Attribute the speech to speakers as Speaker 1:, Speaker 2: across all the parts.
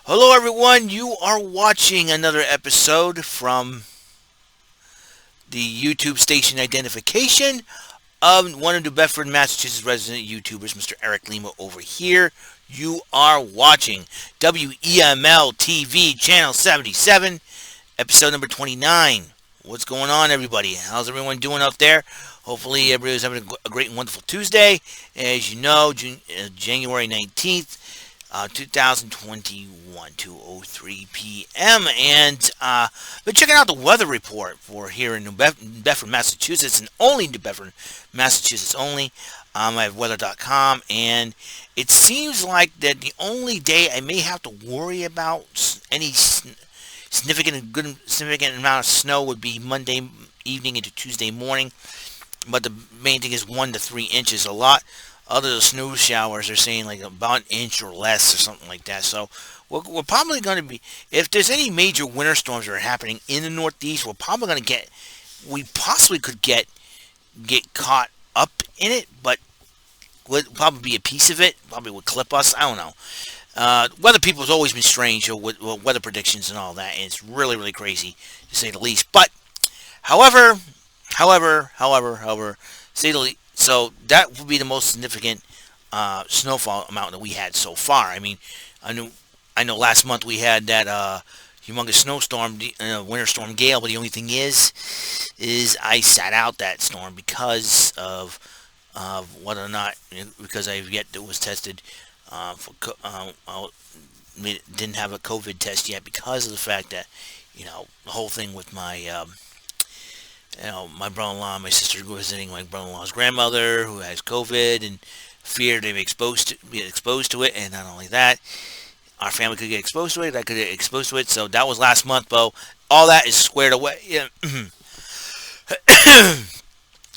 Speaker 1: Hello, everyone. You are watching another episode from the YouTube station identification of one of New Bedford, Massachusetts resident YouTubers, Mr. Eric Lima over here. You are watching WEML-TV Channel 77, episode number 29. What's going on, everybody? How's everyone doing out there? Hopefully, everybody's having a great and wonderful Tuesday. As you know, January 19th. 2021, 2:03 p.m. And been checking out the weather report for here in New Bedford, Massachusetts, and only New Bedford, Massachusetts only. I have weather.com, and it seems like that the only day I may have to worry about any significant amount of snow would be Monday evening into Tuesday morning. But the main thing is 1 to 3 inches. A lot other snow showers are saying like about an inch or less or something like that. So we're probably going to be, if there's any major winter storms that are happening in the Northeast, we're probably going to we possibly could get caught up in it, but would probably be a piece of it. Probably would clip us. I don't know. Weather people has always been strange with weather predictions and all that, and it's really, really crazy to say the least. But however, say the least. So that would be the most significant snowfall amount that we had so far. I mean, I know last month we had that humongous snowstorm, winter storm Gale, but the only thing is I sat out that storm because of whether or not, because I've yet that was tested didn't have a COVID test yet because of the fact that the whole thing with my my brother-in-law, my sister visiting my brother-in-law's grandmother who has COVID and feared they'd be exposed to it, and not only that, our family could get exposed to it, I could get exposed to it. So that was last month, Bo. All that is squared away. Yeah.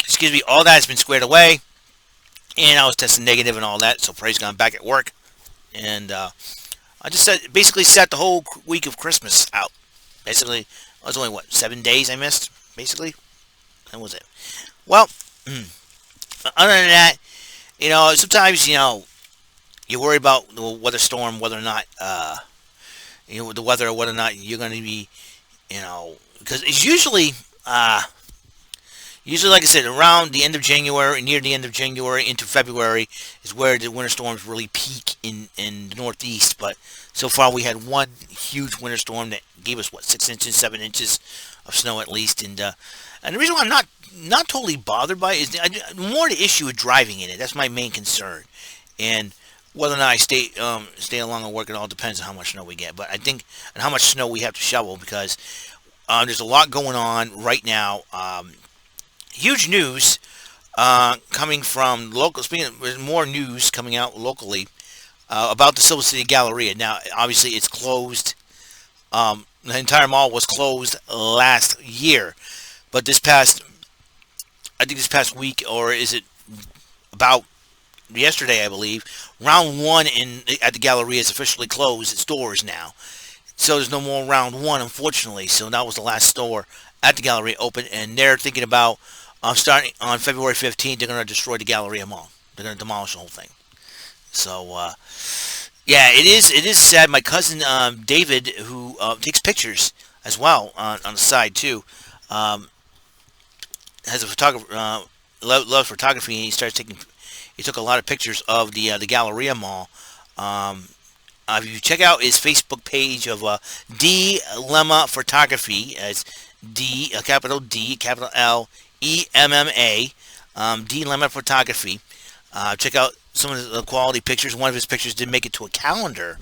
Speaker 1: Excuse me. All that has been squared away, and I was tested negative and all that. So praise God, I'm back at work, and I just basically set the whole week of Christmas out. Basically, it was only 7 days I missed. Basically. That was it. Well, other than that, sometimes, you worry about the weather storm, whether or not, the weather, or whether or not you're going to be, because it's usually, like I said, around the end of January, near the end of January into February is where the winter storms really peak in the Northeast. But so far we had one huge winter storm that gave us, 6 inches, 7 inches of snow at least. And the reason why I'm not totally bothered by it is more the issue of driving in it. That's my main concern. And whether or not I stay along and work, it all depends on how much snow we get. But I think, and how much snow we have to shovel, because there's a lot going on right now. Huge news coming from local. There's more news coming out locally about the Silver City Galleria. Now, obviously, it's closed. The entire mall was closed last year, but this past week, or is it about yesterday, I believe, round one at the Galleria is officially closed its doors now. So there's no more round one, unfortunately. So that was the last store at the Galleria open, and they're thinking about starting on February 15th, they're going to destroy the Galleria Mall. They're going to demolish the whole thing. So, yeah, it is sad. My cousin David, who takes pictures as well on the side too, has a photographer, loves photography, and he took a lot of pictures of the Galleria Mall. If you check out his Facebook page of D Lemma Photography, as D, capital D, capital L, EMMA, D Lemma Photography. Check out some of the quality pictures. One of his pictures did make it to a calendar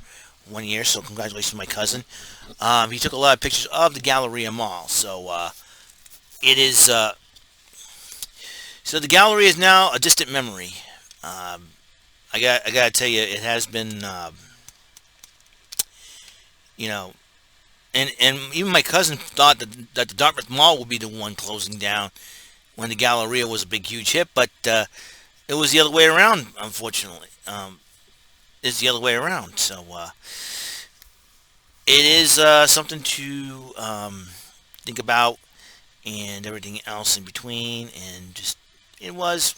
Speaker 1: one year, so congratulations to my cousin. He took a lot of pictures of the Galleria Mall, so it is. So the Galleria is now a distant memory. I gotta tell you, it has been, and even my cousin thought that the Dartmouth Mall would be the one closing down when the Galleria was a big, huge hit, but it was the other way around, unfortunately. It's the other way around. So it is something to think about, and everything else in between, and just it was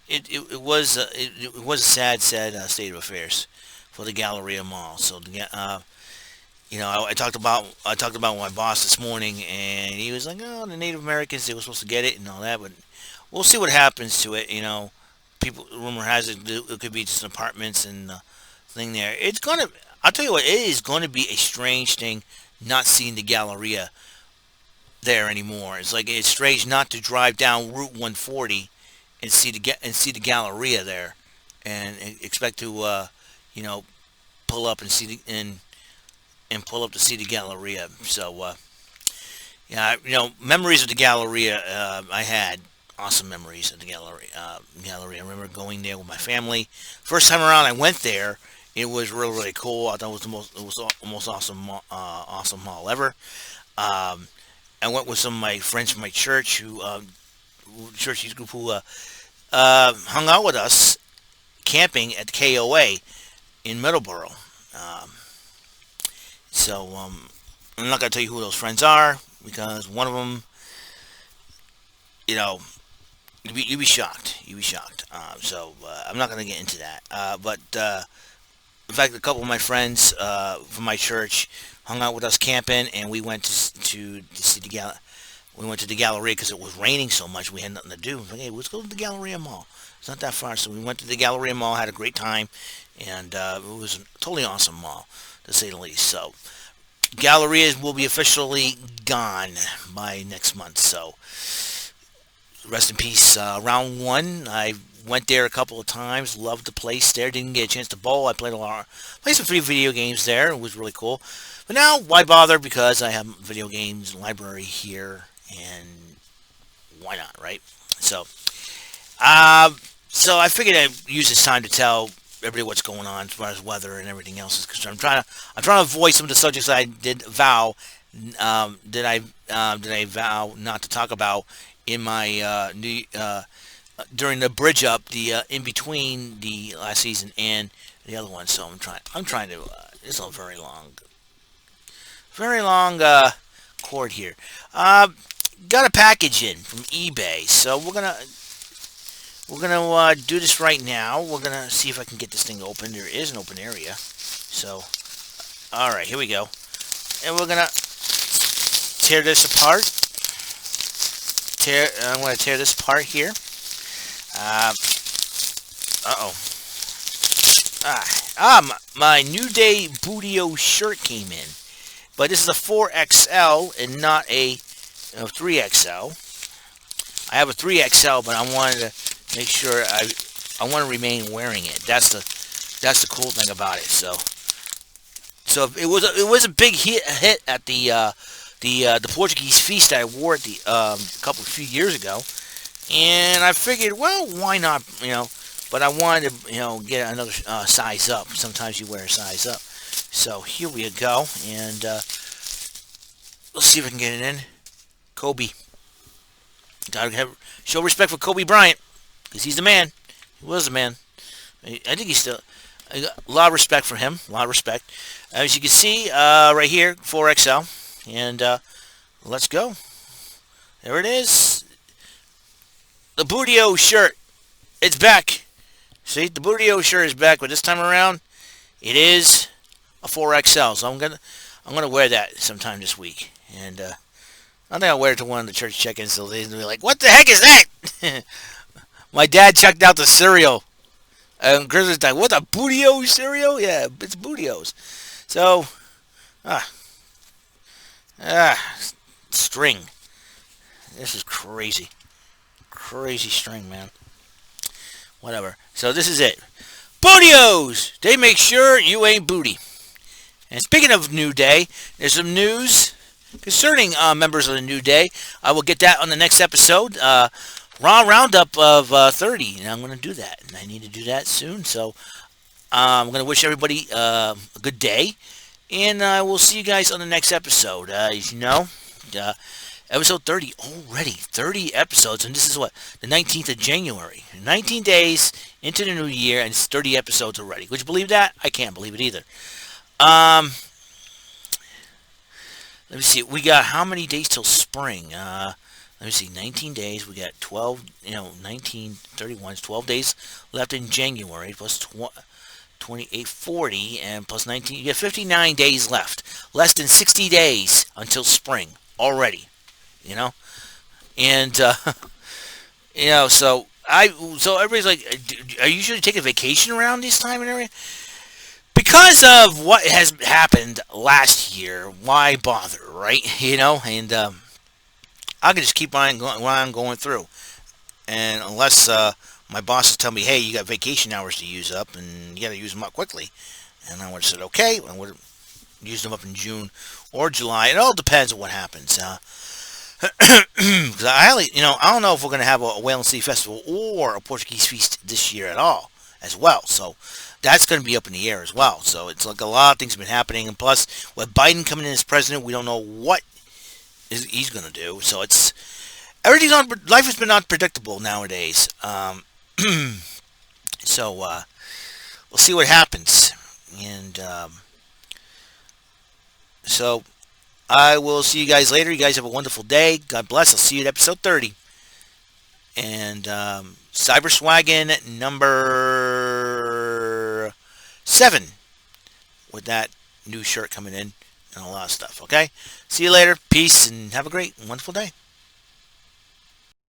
Speaker 1: a sad state of affairs for the Galleria Mall. So I talked about with my boss this morning, and he was like, "Oh, the Native Americans, they were supposed to get it and all that, but we'll see what happens to it." People, rumor has it could be just apartments and thing there. I'll tell you what, it is going to be a strange thing not seeing the Galleria there anymore. It's strange not to drive down Route 140 and see the Galleria there, and expect to you know pull up and see pull up to see the Galleria. So yeah, memories of the Galleria. I had awesome memories of the Galleria. I remember going there with my family. First time around, I went there. It was really, really cool. I thought it was the most awesome awesome mall ever. Um, I went with some of my friends from my church church youth group who hung out with us camping at the KOA in Middleborough. Um, I'm not gonna tell you who those friends are because one of them, you know, you'd be shocked. You'd be shocked. I'm not gonna get into that. But in fact, a couple of my friends from my church hung out with us camping, and we went to see the We went to the Galleria because it was raining so much. We had nothing to do. Like, hey, let's go to the Galleria Mall. It's not that far, so we went to the Galleria Mall, had a great time, and it was a totally awesome mall, to say the least. So, Gallerias will be officially gone by next month. So, rest in peace. Round one, I went there a couple of times. Loved the place there. Didn't get a chance to bowl. I played some free video games there. It was really cool. But now, why bother? Because I have video games library here, and why not, right? So I figured I'd use this time to tell everybody what's going on as far as weather and everything else is concerned. I'm trying to avoid some of the subjects I did I vow not to talk about in my during the bridge up, the in between the last season and the other one. So I'm trying to. It's a very long cord here. Got a package in from eBay, so we're gonna do this right now. We're gonna see if I can get this thing open. There is an open area, so all right, here we go, and we're gonna tear this apart. I'm gonna tear this apart here. My New Day Bootio shirt came in, but this is a 4XL and not a 3XL. I have a 3XL, but I wanted to make sure I want to remain wearing it. That's the cool thing about it. So it was a big hit at the Portuguese feast that I wore at the few years ago, and I figured, well, why not? But I wanted to get another size up. Sometimes you wear a size up. So here we go, and let's see if I can get it in. Kobe. Gotta show respect for Kobe Bryant, because he's the man. He was the man. I think he's still. I got a lot of respect for him. A lot of respect. As you can see, right here, 4XL, and let's go. There it is. The Bootio shirt. It's back. See, the Bootio shirt is back, but this time around, it is a 4XL. So I'm gonna wear that sometime this week, and I think I'll wear it to one of the church check-ins, so they'll be like, "What the heck is that?" My dad checked out the cereal, and Chris was like, "What, the Bootio cereal?" Yeah, it's Bootio's. So, string. This is crazy, crazy string, man. Whatever. So this is it. Bootio's. They make sure you ain't booty. And speaking of New Day, there's some news concerning members of the New Day. I will get that on the next episode. Raw Roundup of 30. And I'm going to do that. And I need to do that soon. So I'm going to wish everybody a good day. And I will see you guys on the next episode. As you know, episode 30 already. 30 episodes. And this is what? The 19th of January. 19 days into the new year. And it's 30 episodes already. Would you believe that? I can't believe it either. Let me see. We got how many days till spring? Let me see. 19 days. We got 12. 19, 31. 12 days left in January. Plus 12 2840 and plus 19. You have 59 days left. Less than 60 days until spring already. You know, and you know, so everybody's like, are you usually taking a vacation around this time and everything? Because of what has happened last year, why bother, right? You know, and I can just keep on going through, and unless my bosses tell me, hey, you got vacation hours to use up, and you got to use them up quickly, and I would have said, okay, I would have used them up in June or July. It all depends on what happens. Because I don't know if we're going to have a Whale and Sea Festival or a Portuguese feast this year at all, as well. So that's going to be up in the air as well. So it's like a lot of things have been happening, and plus with Biden coming in as president, we don't know what he's going to do. So it's everything's on. Life has been unpredictable nowadays. So we'll see what happens, and so I will see you guys later. You guys have a wonderful day. God bless. I'll see you at episode 30. And Cyber-Swaggin number 7 with that new shirt coming in and a lot of stuff. Okay? See you later. Peace and have a great, wonderful day.